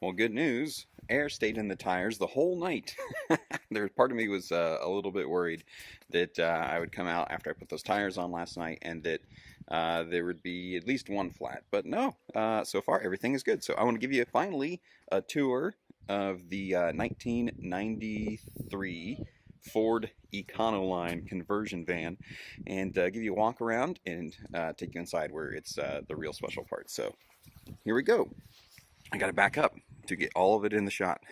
Well, good news. Air stayed in the tires the whole night. There, part of me was a little bit worried that I would come out after I put those tires on last night and that there would be at least one flat. But no, so far everything is good. So I want to give you finally a tour of the 1993 Ford Econoline conversion van and give you a walk around and take you inside where it's the real special part. So here we go. I got to back up to get all of it in the shot.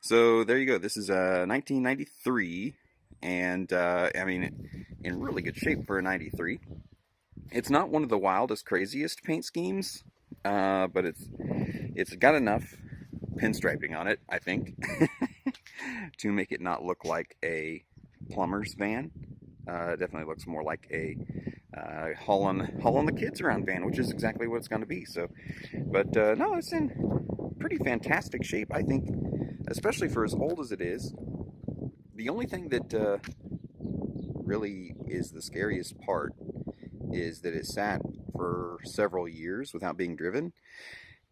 So there you go. This is 1993, and I mean, in really good shape for a 93. It's not one of the wildest, craziest paint schemes, but it's got enough pinstriping on it, I think, to make it not look like a plumber's van. It definitely looks more like a hauling the kids around van, which is exactly what it's going to be. So, but no, it's in pretty fantastic shape, I think, especially for as old as it is. The only thing that really is the scariest part is that it sat for several years without being driven.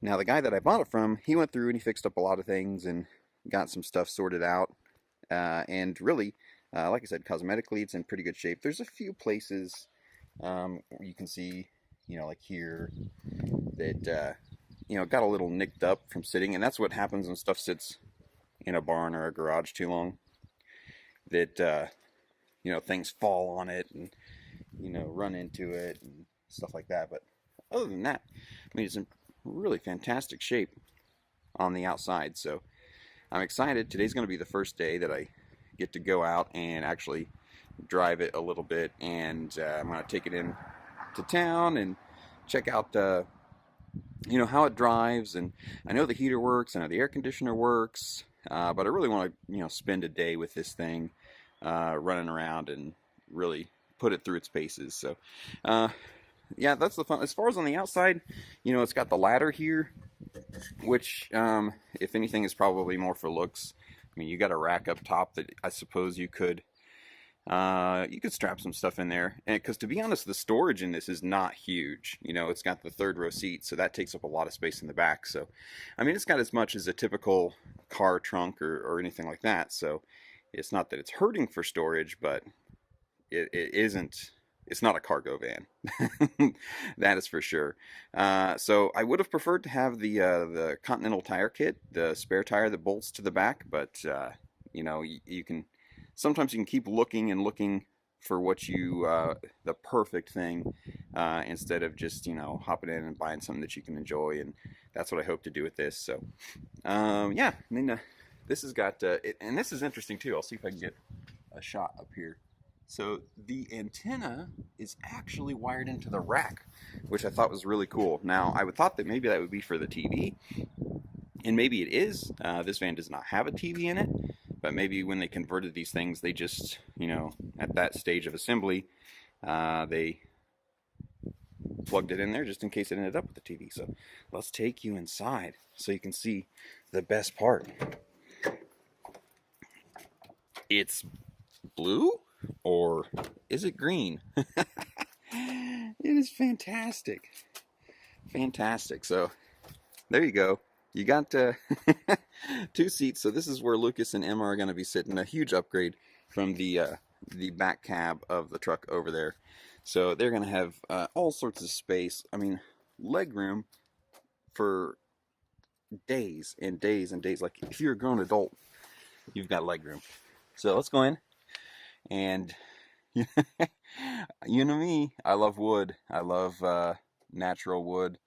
Now, the guy that I bought it from, he went through and he fixed up a lot of things and got some stuff sorted out. And really, like I said, cosmetically, it's in pretty good shape. There's a few places you can see, like here, that, got a little nicked up from sitting. And that's what happens when stuff sits in a barn or a garage too long. That, things fall on it and, run into it and stuff like that. But other than that, I mean, it's in really fantastic shape on the outside. So I'm excited. Today's going to be the first day that I get to go out and actually drive it a little bit, and I'm going to take it in to town and check out how it drives. And I know the heater works, I know the air conditioner works, but I really want to spend a day with this thing, running around and really put it through its paces. So yeah, that's the fun. As far as on the outside, it's got the ladder here, which if anything is probably more for looks. I mean, you got a rack up top that I suppose you could strap some stuff in there. And because to be honest, the storage in this is not huge. It's got the third row seat, so that takes up a lot of space in the back. So, I mean, it's got as much as a typical car trunk or anything like that. So, it's not that it's hurting for storage, but it isn't. It's not a cargo van, that is for sure. So I would have preferred to have the Continental tire kit, the spare tire that bolts to the back. But you can sometimes you can keep looking and looking for what the perfect thing, instead of just hopping in and buying something that you can enjoy. And that's what I hope to do with this. So yeah, I mean, this has got and this is interesting too. I'll see if I can get a shot up here. So the antenna is actually wired into the rack, which I thought was really cool. Now, I would thought that maybe that would be for the TV, and maybe it is. This van does not have a TV in it, but maybe when they converted these things, they just, at that stage of assembly, they plugged it in there just in case it ended up with the TV. So let's take you inside so you can see the best part. It's blue? Or is it green? It is fantastic. Fantastic. So there you go. You got two seats. So this is where Lucas and Emma are going to be sitting. A huge upgrade from the back cab of the truck over there. So they're going to have all sorts of space. I mean, leg room for days and days and days. Like if you're a grown adult, you've got leg room. So let's go in. And you know me, I love wood. I love natural wood,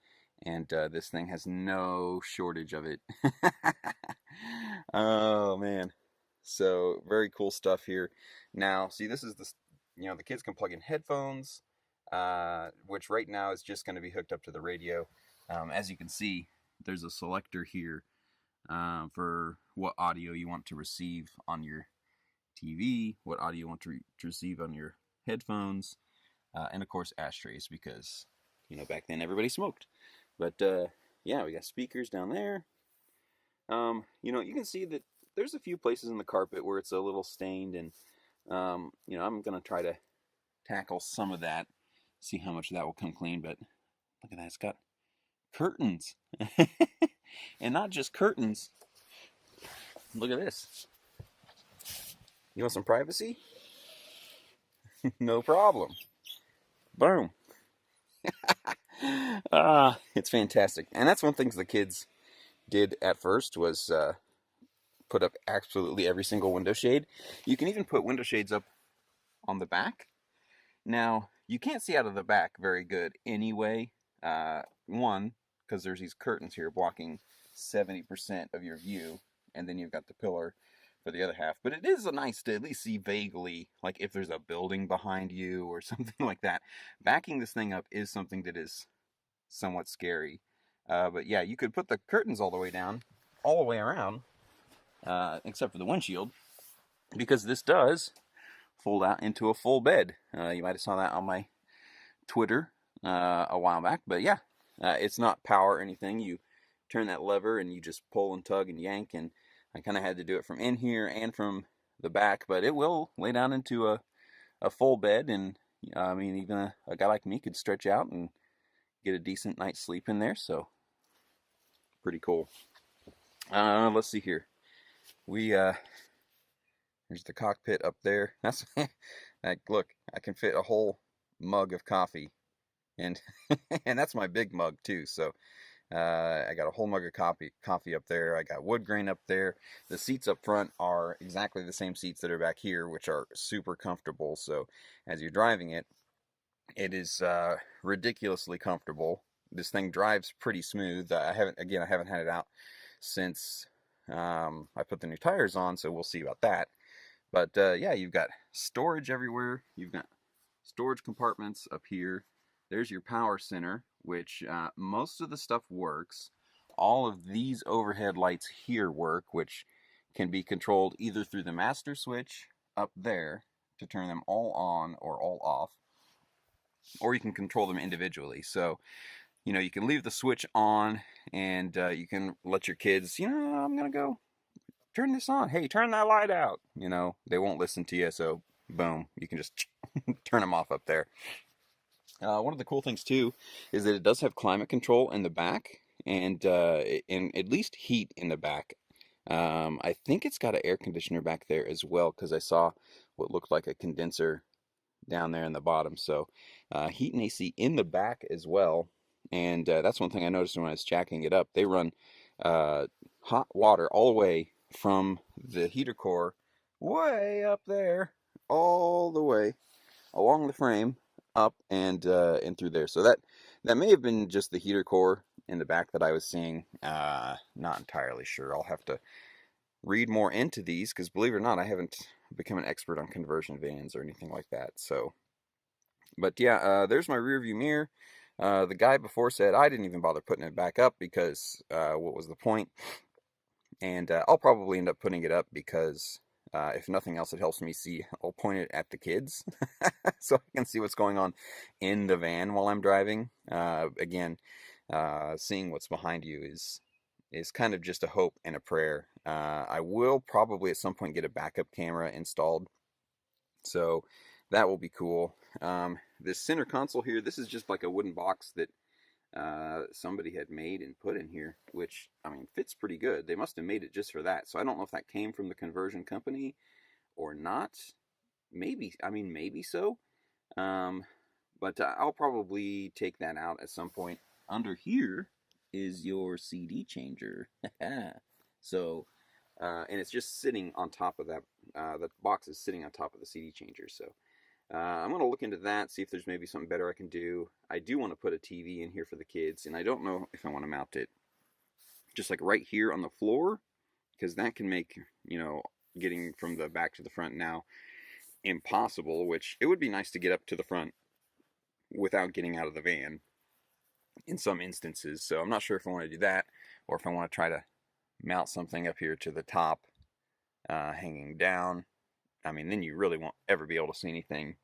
and this thing has no shortage of it. Oh man, so very cool stuff here. Now, see, this is the kids can plug in headphones, which right now is just going to be hooked up to the radio. As you can see, there's a selector here for what audio you want to receive on your TV, what audio you want to receive on your headphones, and of course ashtrays, because back then everybody smoked. But yeah, we got speakers down there. You can see that there's a few places in the carpet where it's a little stained, and I'm gonna try to tackle some of that, see how much that will come clean. But look at that, it's got curtains. And not just curtains. Look at this. You want some privacy? No problem. Boom. It's fantastic. And that's one thing the kids did at first was put up absolutely every single window shade. You can even put window shades up on the back. Now, you can't see out of the back very good anyway. One, because there's these curtains here blocking 70% of your view, and then you've got the pillar for the other half. But it is nice to at least see vaguely, like if there's a building behind you or something like that. Backing this thing up is something that is somewhat scary. But yeah, you could put the curtains all the way down, all the way around, except for the windshield, because this does fold out into a full bed. You might have saw that on my Twitter a while back, but yeah, it's not power or anything. You turn that lever and you just pull and tug and yank, and I kind of had to do it from in here and from the back, but it will lay down into a full bed, and I mean, even a guy like me could stretch out and get a decent night's sleep in there, so pretty cool. Let's see here. There's the cockpit up there. That's like, look, I can fit a whole mug of coffee, and and that's my big mug too. So I got a whole mug of coffee up there. I got wood grain up there. The seats up front are exactly the same seats that are back here, which are super comfortable. So as you're driving it, it is ridiculously comfortable. This thing drives pretty smooth. I haven't had it out since I put the new tires on, so we'll see about that. But yeah, you've got storage everywhere. You've got storage compartments up here. There's your power center, which most of the stuff works. All of these overhead lights here work, which can be controlled either through the master switch up there to turn them all on or all off, or you can control them individually. So, you know, you can leave the switch on, and you can let your kids, I'm going to go turn this on. Hey, turn that light out. They won't listen to you, so boom, you can just turn them off up there. One of the cool things too is that it does have climate control in the back, and at least heat in the back. I think it's got an air conditioner back there as well, because I saw what looked like a condenser down there in the bottom. So heat and AC in the back as well. And that's one thing I noticed when I was jacking it up. They run hot water all the way from the heater core way up there, all the way along the frame up and through there. So that may have been just the heater core in the back that I was seeing. Not entirely sure. I'll have to read more into these, because believe it or not, I haven't become an expert on conversion vans or anything like that. So, but yeah, there's my rear view mirror. The guy before said I didn't even bother putting it back up because what was the point? And I'll probably end up putting it up because if nothing else, it helps me see. I'll point it at the kids so I can see what's going on in the van while I'm driving. Again, seeing what's behind you is kind of just a hope and a prayer. I will probably at some point get a backup camera installed, so that will be cool. This center console here, this is just like a wooden box that somebody had made and put in here, which, I mean, fits pretty good. They must have made it just for that. So I don't know if that came from the conversion company or not. Maybe so. But I'll probably take that out at some point. Under here is your CD changer. So, and it's just sitting on top of that. The box is sitting on top of the CD changer. So I'm going to look into that, see if there's maybe something better I can do. I do want to put a TV in here for the kids, and I don't know if I want to mount it just like right here on the floor, because that can make, getting from the back to the front now impossible, which it would be nice to get up to the front without getting out of the van in some instances. So I'm not sure if I want to do that, or if I want to try to mount something up here to the top, hanging down. I mean, then you really won't ever be able to see anything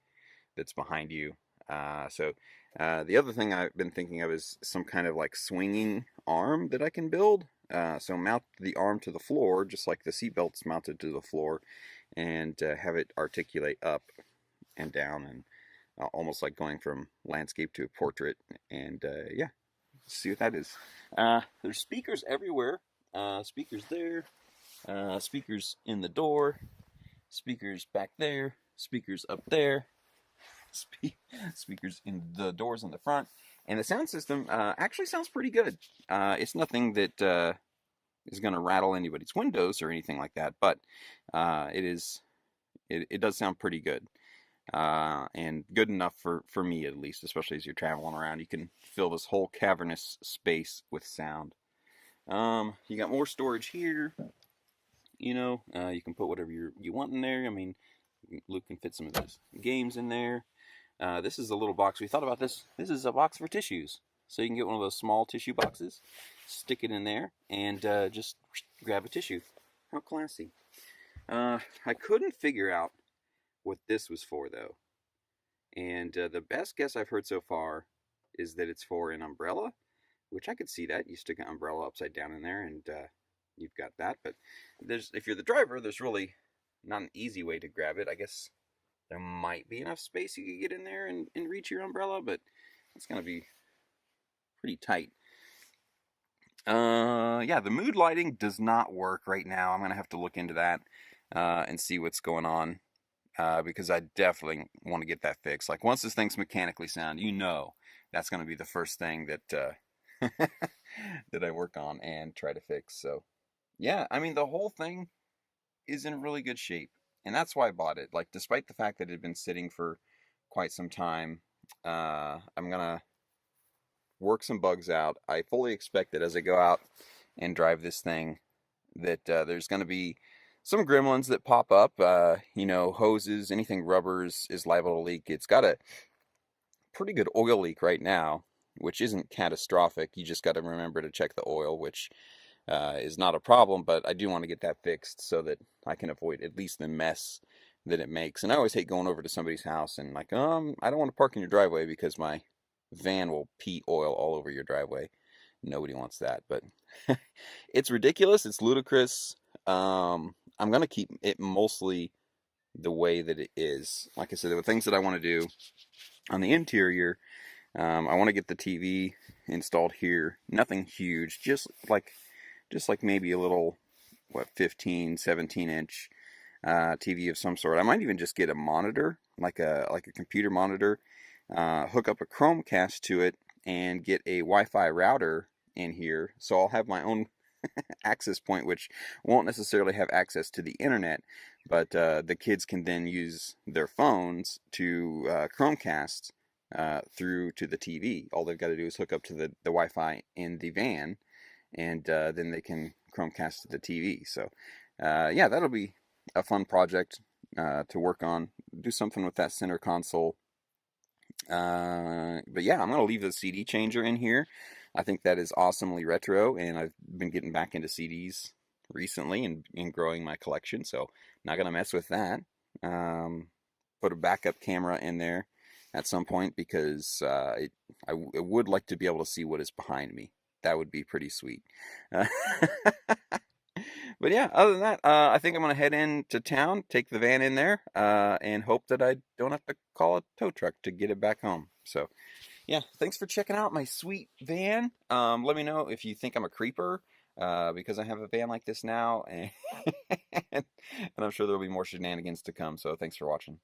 that's behind you. The other thing I've been thinking of is some kind of like swinging arm that I can build. So mount the arm to the floor, just like the seatbelt's mounted to the floor, and have it articulate up and down, and almost like going from landscape to a portrait. And yeah, Let's see what that is. There's speakers everywhere. Speakers there. Speakers in the door. Speakers back there. Speakers up there. Speakers in the doors in the front. And the sound system actually sounds pretty good. It's nothing that is going to rattle anybody's windows or anything like that, but it does sound pretty good. And good enough for me at least, especially as you're traveling around. You can fill this whole cavernous space with sound. You got more storage here. You can put whatever you want in there. I mean, Luke can fit some of those games in there. This is a little box. We thought about this. This is a box for tissues. So you can get one of those small tissue boxes, stick it in there, and just grab a tissue. How classy. I couldn't figure out what this was for, though. And the best guess I've heard so far is that it's for an umbrella, which I could see that. You stick an umbrella upside down in there, and you've got that. But if you're the driver, there's really not an easy way to grab it. I guess there might be enough space you could get in there and reach your umbrella, but it's going to be pretty tight. Yeah, the mood lighting does not work right now. I'm going to have to look into that and see what's going on because I definitely want to get that fixed. Like, once this thing's mechanically sound, that's going to be the first thing that that I work on and try to fix. So, yeah, I mean, the whole thing is in really good shape. And that's why I bought it. Like, despite the fact that it had been sitting for quite some time, I'm going to work some bugs out. I fully expect that as I go out and drive this thing, that there's going to be some gremlins that pop up. Hoses, anything rubbers is liable to leak. It's got a pretty good oil leak right now, which isn't catastrophic. You just got to remember to check the oil, which is not a problem, but I do want to get that fixed so that I can avoid at least the mess that it makes. And I always hate going over to somebody's house and I don't want to park in your driveway because my van will pee oil all over your driveway. Nobody wants that, but it's ridiculous. It's ludicrous. I'm going to keep it mostly the way that it is. Like I said, the things that I want to do on the interior, I want to get the TV installed here. Nothing huge, just like maybe a little 15 17 inch TV of some sort. I might even just get a monitor, like a computer monitor, hook up a Chromecast to it, and get a Wi-Fi router in here, so I'll have my own access point, which won't necessarily have access to the internet, but the kids can then use their phones to Chromecast through to the TV. All they've got to do is hook up to the Wi-Fi in the van, and then they can Chromecast to the TV. So yeah, that'll be a fun project to work on. Do something with that center console. But yeah, I'm going to leave the CD changer in here. I think that is awesomely retro, and I've been getting back into CDs recently and growing my collection, so not going to mess with that. Put a backup camera in there at some point because I would like to be able to see what is behind me. That would be pretty sweet. But yeah, other than that, I think I'm going to head into town, take the van in there, and hope that I don't have to call a tow truck to get it back home. So yeah, thanks for checking out my sweet van. Let me know if you think I'm a creeper, because I have a van like this now, and I'm sure there'll be more shenanigans to come. So thanks for watching.